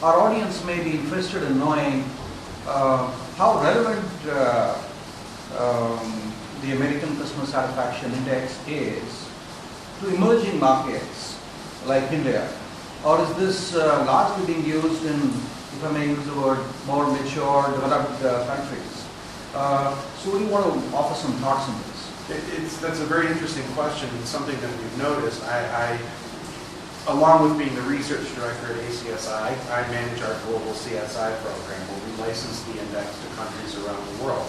our audience may be interested in knowing how relevant the American Customer Satisfaction Index is to emerging markets like India, or is this largely being used in, if I may use the word, more mature, developed countries? So we want to offer some thoughts on this. That's a very interesting question. It's something that we've noticed. Along with being the research director at ACSI, I manage our global CSI program where we license the index to countries around the world.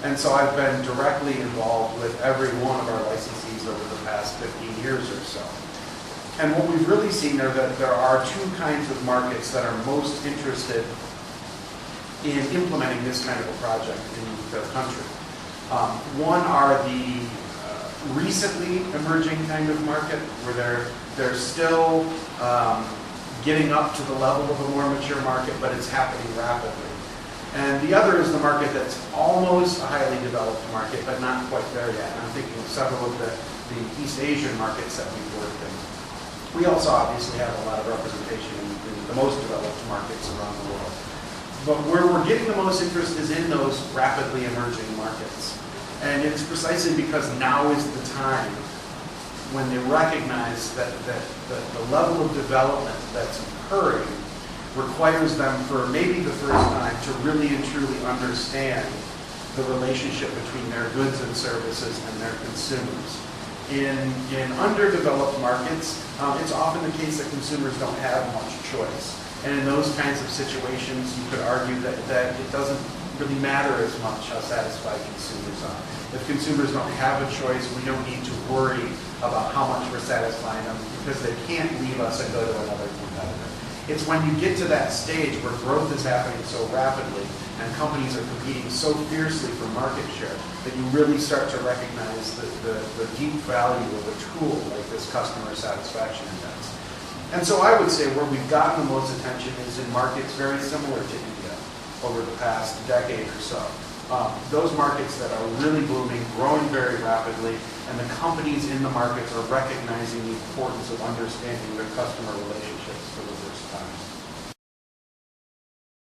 And so I've been directly involved with every one of our licensees over the past 15 years or so. And what we've really seen are that there are two kinds of markets that are most interested in implementing this kind of a project in their country. One are the recently emerging kind of market where they're still getting up to the level of a more mature market, but it's happening rapidly. And the other is the market that's almost a highly developed market, but not quite there yet. And I'm thinking of several of the East Asian markets that we've worked in. We also obviously have a lot of representation in the most developed markets around the world. But where we're getting the most interest is in those rapidly emerging markets. And it's precisely because now is the time when they recognize that the level of development that's occurring requires them for maybe the first time to really and truly understand the relationship between their goods and services and their consumers. In underdeveloped markets, it's often the case that consumers don't have much choice. And in those kinds of situations, you could argue that it doesn't really matter as much how satisfied consumers are. If consumers don't have a choice, we don't need to worry about how much we're satisfying them because they can't leave us and go to another competitor. It's when you get to that stage where growth is happening so rapidly and companies are competing so fiercely for market share that you really start to recognize the deep value of a tool like this customer satisfaction index. And so I would say where we've gotten the most attention is in markets very similar to India over the past decade or so. Those markets that are really booming, growing very rapidly, and the companies in the markets are recognizing the importance of understanding their customer relationships for the first time.